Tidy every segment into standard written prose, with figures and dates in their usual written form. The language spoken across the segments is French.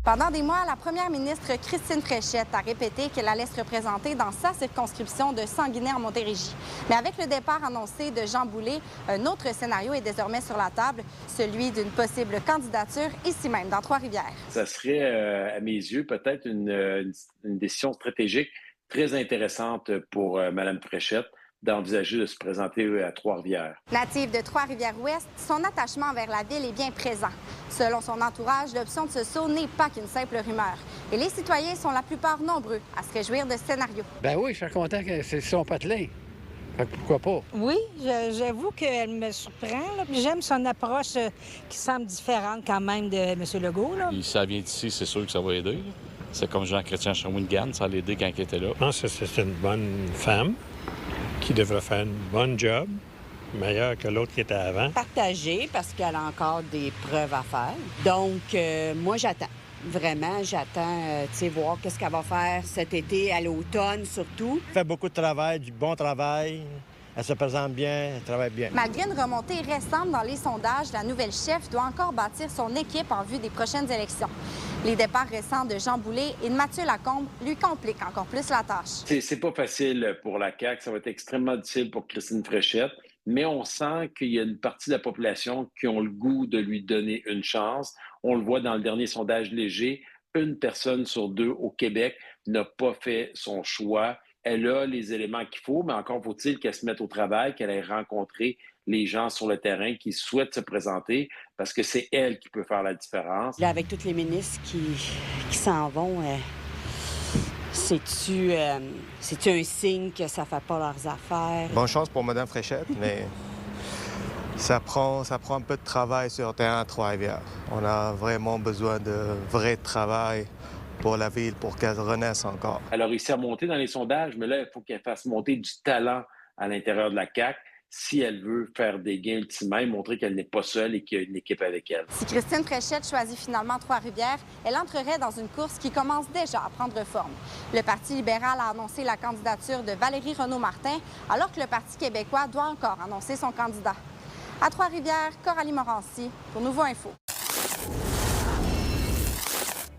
Pendant des mois, la première ministre Christine Fréchette a répété qu'elle allait se représenter dans sa circonscription de Sanguinet en Montérégie. Mais avec le départ annoncé de Jean Boulet, un autre scénario est désormais sur la table, celui d'une possible candidature ici même, dans Trois-Rivières. Ça serait, à mes yeux, peut-être une décision stratégique très intéressante pour Mme Fréchette d'envisager de se présenter à Trois-Rivières. Native de Trois-Rivières-Ouest, son attachement envers la ville est bien présent. Selon son entourage, l'option de ce saut n'est pas qu'une simple rumeur. Et les citoyens sont la plupart nombreux à se réjouir de ce scénario. Ben oui, je suis content que c'est son patelin. Fait que pourquoi pas? Oui, j'avoue qu'elle me surprend. Là. J'aime son approche qui semble différente quand même de M. Legault. Là. Et ça vient d'ici, c'est sûr que ça va aider. C'est comme Jean-Chrétien Shawinigan, ça l'a aidé quand il était là. Je pense que c'est une bonne femme qui devrait faire une bonne job, meilleure que l'autre qui était avant. Partagée parce qu'elle a encore des preuves à faire. Donc, moi, j'attends. Vraiment, j'attends, voir qu'est-ce qu'elle va faire cet été, à l'automne surtout. Elle fait beaucoup de travail, du bon travail. Elle se présente bien, elle travaille bien. Malgré une remontée récente dans les sondages, la nouvelle chef doit encore bâtir son équipe en vue des prochaines élections. Les départs récents de Jean Boulet et de Mathieu Lacombe lui compliquent encore plus la tâche. C'est pas facile pour la CAQ, ça va être extrêmement difficile pour Christine Fréchette, mais on sent qu'il y a une partie de la population qui ont le goût de lui donner une chance. On le voit dans le dernier sondage léger, une personne sur deux au Québec n'a pas fait son choix. Elle a les éléments qu'il faut, mais encore faut-il qu'elle se mette au travail, qu'elle ait rencontré les gens sur le terrain qui souhaitent se présenter, parce que c'est elle qui peut faire la différence. Là, avec tous les ministres qui s'en vont, c'est-tu un signe que ça ne fait pas leurs affaires? Bonne chance pour Mme Fréchette, mais ça prend un peu de travail sur le terrain à Trois-Rivières. On a vraiment besoin de vrai travail pour la ville, pour qu'elle renaisse encore. Elle a réussi à monter dans les sondages, mais là, il faut qu'elle fasse monter du talent à l'intérieur de la CAQ si elle veut faire des gains ultimement et montrer qu'elle n'est pas seule et qu'il y a une équipe avec elle. Si Christine Fréchette choisit finalement Trois-Rivières, elle entrerait dans une course qui commence déjà à prendre forme. Le Parti libéral a annoncé la candidature de Valérie Renaud-Martin, alors que le Parti québécois doit encore annoncer son candidat. À Trois-Rivières, Coralie Morancy pour Nouveau Info.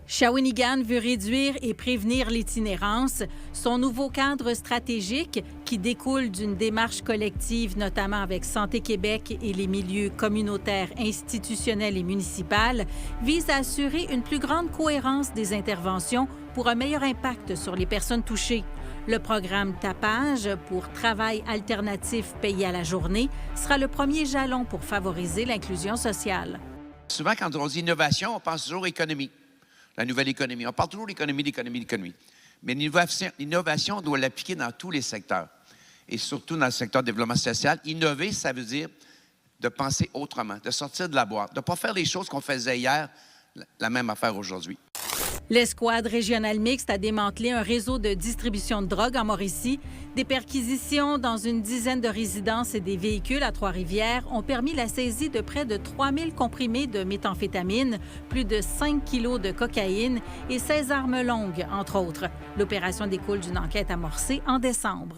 Shawinigan veut réduire et prévenir l'itinérance. Son nouveau cadre stratégique, qui découle d'une démarche collective, notamment avec Santé Québec et les milieux communautaires, institutionnels et municipaux, vise à assurer une plus grande cohérence des interventions pour un meilleur impact sur les personnes touchées. Le programme Tapage pour travail alternatif payé à la journée sera le premier jalon pour favoriser l'inclusion sociale. Souvent, quand on dit innovation, on pense toujours économie. La nouvelle économie. On parle toujours d'économie. Mais l'innovation, on doit l'appliquer dans tous les secteurs, et surtout dans le secteur du développement social. Innover, ça veut dire de penser autrement, de sortir de la boîte, de ne pas faire les choses qu'on faisait hier, la même affaire aujourd'hui. L'escouade régionale mixte a démantelé un réseau de distribution de drogue en Mauricie. Des perquisitions dans une dizaine de résidences et des véhicules à Trois-Rivières ont permis la saisie de près de 3000 comprimés de méthamphétamine, plus de 5 kilos de cocaïne et 16 armes longues, entre autres. L'opération découle d'une enquête amorcée en décembre.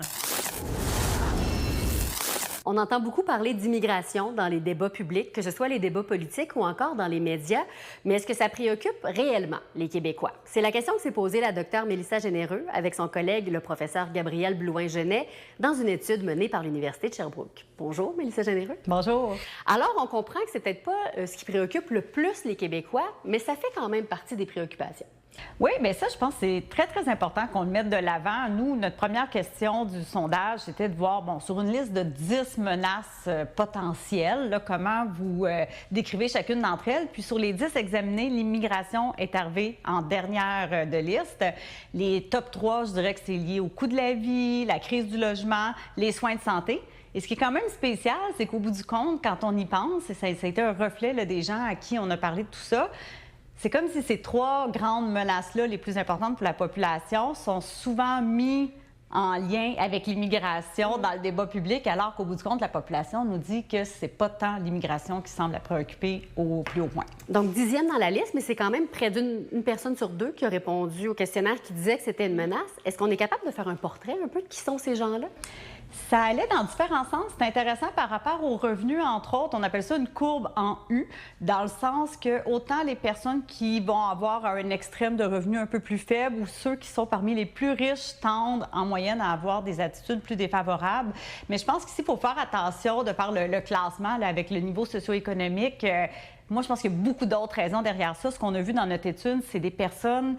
On entend beaucoup parler d'immigration dans les débats publics, que ce soit les débats politiques ou encore dans les médias. Mais est-ce que ça préoccupe réellement les Québécois? C'est la question que s'est posée la docteure Mélissa Généreux avec son collègue, le professeur Gabriel Blouin-Genet, dans une étude menée par l'Université de Sherbrooke. Bonjour, Mélissa Généreux. Bonjour. Alors, on comprend que c'est peut-être pas ce qui préoccupe le plus les Québécois, mais ça fait quand même partie des préoccupations. Oui, bien ça, je pense que c'est très, très important qu'on le mette de l'avant. Nous, notre première question du sondage, c'était de voir, sur une liste de 10 menaces potentielles, là, comment vous décrivez chacune d'entre elles. Puis sur les 10 examinées, l'immigration est arrivée en dernière de liste. Les top 3, je dirais que c'est lié au coût de la vie, la crise du logement, les soins de santé. Et ce qui est quand même spécial, c'est qu'au bout du compte, quand on y pense, et ça a été un reflet là, des gens à qui on a parlé de tout ça, c'est comme si ces trois grandes menaces-là, les plus importantes pour la population, sont souvent mis en lien avec l'immigration dans le débat public, alors qu'au bout du compte, la population nous dit que c'est pas tant l'immigration qui semble la préoccuper au plus haut point. Donc, 10e dans la liste, mais c'est quand même près d'une personne sur deux qui a répondu au questionnaire qui disait que c'était une menace. Est-ce qu'on est capable de faire un portrait un peu de qui sont ces gens-là? Ça allait dans différents sens. C'est intéressant par rapport aux revenus, entre autres. On appelle ça une courbe en U, dans le sens que autant les personnes qui vont avoir un extrême de revenus un peu plus faible ou ceux qui sont parmi les plus riches tendent en moyenne à avoir des attitudes plus défavorables. Mais je pense qu'ici, il faut faire attention de par le classement là, avec le niveau socio-économique. Moi, je pense qu'il y a beaucoup d'autres raisons derrière ça. Ce qu'on a vu dans notre étude, c'est des personnes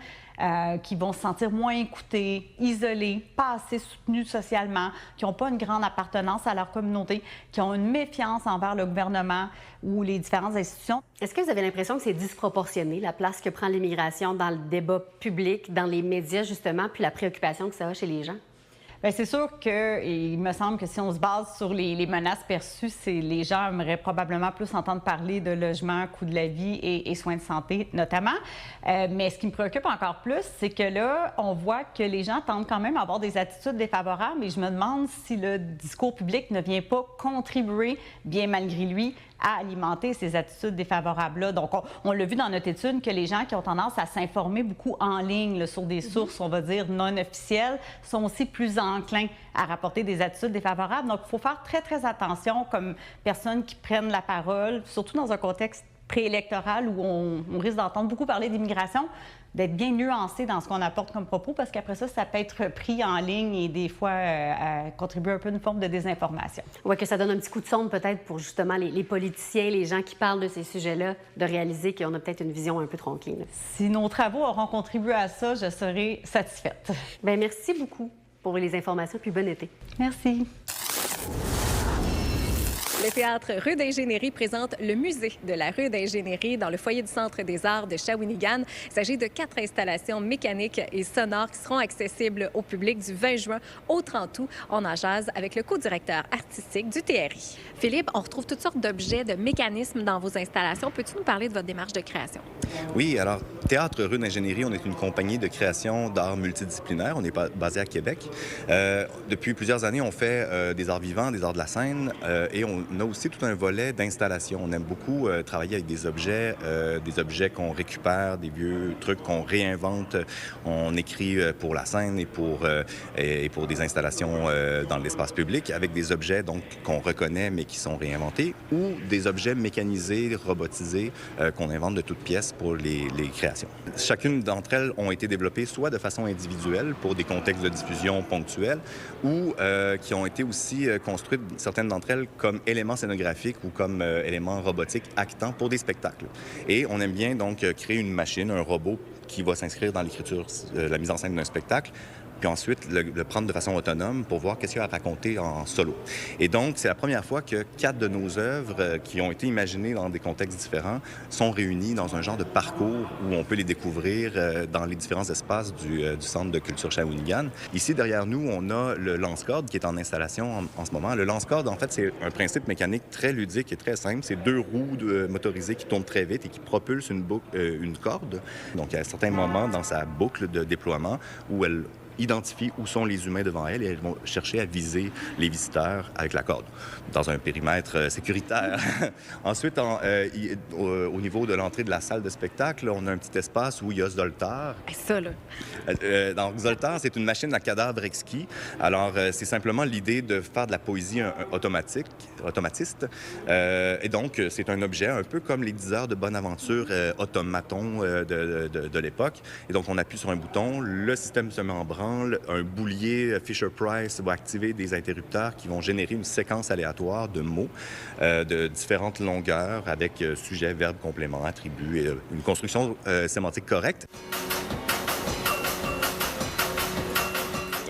qui vont se sentir moins écoutées, isolées, pas assez soutenues socialement, qui n'ont pas une grande appartenance à leur communauté, qui ont une méfiance envers le gouvernement ou les différentes institutions. Est-ce que vous avez l'impression que c'est disproportionné, la place que prend l'immigration dans le débat public, dans les médias, justement, puis la préoccupation que ça a chez les gens? Bien, c'est sûr qu'il me semble que si on se base sur les menaces perçues, les gens aimeraient probablement plus entendre parler de logement, coût de la vie et soins de santé notamment. Mais ce qui me préoccupe encore plus, c'est que là, on voit que les gens tendent quand même à avoir des attitudes défavorables et je me demande si le discours public ne vient pas contribuer, bien malgré lui, à alimenter ces attitudes défavorables-là. Donc, on l'a vu dans notre étude que les gens qui ont tendance à s'informer beaucoup en ligne là, sur des sources, on va dire, non officielles, sont aussi plus enclins à rapporter des attitudes défavorables. Donc, il faut faire très, très attention comme personnes qui prennent la parole, surtout dans un contexte préélectoral où on risque d'entendre beaucoup parler d'immigration, d'être bien nuancé dans ce qu'on apporte comme propos, parce qu'après ça, ça peut être pris en ligne et des fois contribuer un peu à une forme de désinformation. Oui, que ça donne un petit coup de sonde peut-être pour justement les politiciens, les gens qui parlent de ces sujets-là, de réaliser qu'on a peut-être une vision un peu tronquée. Là. Si nos travaux auront contribué à ça, je serai satisfaite. Bien, merci beaucoup pour les informations, puis bon été. Merci. Le Théâtre Rue d'Ingénierie présente le musée de la rue d'Ingénierie dans le foyer du Centre des arts de Shawinigan. Il s'agit de 4 installations mécaniques et sonores qui seront accessibles au public du 20 juin au 30 août. On en jase avec le co-directeur artistique du TRI. Philippe, on retrouve toutes sortes d'objets, de mécanismes dans vos installations. Peux-tu nous parler de votre démarche de création? Oui, alors, Théâtre Rue d'Ingénierie, on est une compagnie de création d'art multidisciplinaire. On est basé à Québec. Depuis plusieurs années, on fait des arts vivants, des arts de la scène et on a aussi tout un volet d'installation. On aime beaucoup travailler avec des objets qu'on récupère, des vieux trucs qu'on réinvente. On écrit pour la scène et pour des installations dans l'espace public avec des objets donc qu'on reconnaît mais qui sont réinventés ou des objets mécanisés, robotisés qu'on invente de toutes pièces pour les créations. Chacune d'entre elles ont été développées soit de façon individuelle pour des contextes de diffusion ponctuels ou qui ont été aussi construites, certaines d'entre elles, comme éléments scénographiques ou comme éléments robotiques actants pour des spectacles. Et on aime bien donc créer une machine, un robot qui va s'inscrire dans l'écriture, la mise en scène d'un spectacle, puis ensuite le prendre de façon autonome pour voir qu'est-ce qu'il y a à raconter en solo. Et donc, c'est la première fois que 4 de nos œuvres qui ont été imaginées dans des contextes différents sont réunies dans un genre de parcours où on peut les découvrir dans les différents espaces du Centre de culture Shawinigan. Ici, derrière nous, on a le lance-corde qui est en installation en ce moment. Le lance-corde, en fait, c'est un principe mécanique très ludique et très simple. C'est 2 roues motorisées qui tournent très vite et qui propulsent une corde. Donc, il y a un certain moment dans sa boucle de déploiement où elle identifient où sont les humains devant elles et elles vont chercher à viser les visiteurs avec la corde, dans un périmètre sécuritaire. Ensuite, au niveau de l'entrée de la salle de spectacle, on a un petit espace où il y a Zoltar. Ça, là. Donc, Zoltar, c'est une machine à cadavre exquis. Alors, c'est simplement l'idée de faire de la poésie automatiste. Et donc, c'est un objet un peu comme les 10 heures de Bonaventure automaton de l'époque. Et donc, on appuie sur un bouton, le système se met en branle, un boulier Fisher-Price va activer des interrupteurs qui vont générer une séquence aléatoire de mots de différentes longueurs avec sujet, verbe, complément, attribut et une construction sémantique correcte.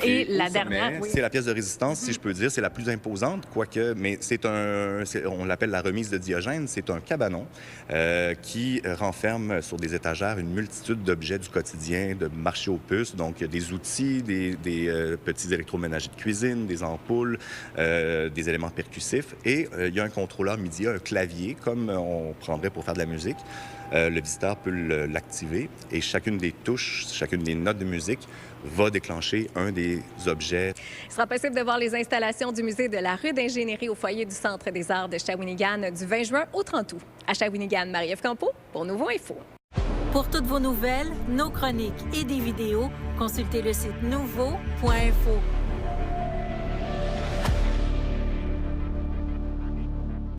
Et la dernière, oui. C'est la pièce de résistance, si je peux dire. C'est la plus imposante, quoique, mais on l'appelle la remise de Diogène. C'est un cabanon qui renferme sur des étagères une multitude d'objets du quotidien, de marché aux puces. Donc, des outils, des petits électroménagers de cuisine, des ampoules, des éléments percussifs. Et il y a un contrôleur MIDI, un clavier, comme on prendrait pour faire de la musique. Le visiteur peut l'activer et chacune des touches, chacune des notes de musique va déclencher un des objets. Il sera possible de voir les installations du musée de la rue d'Ingénierie au foyer du Centre des arts de Shawinigan du 20 juin au 30 août. À Shawinigan, Marie-Ève Campeau pour Nouveau Info. Pour toutes vos nouvelles, nos chroniques et des vidéos, consultez le site nouveau.info.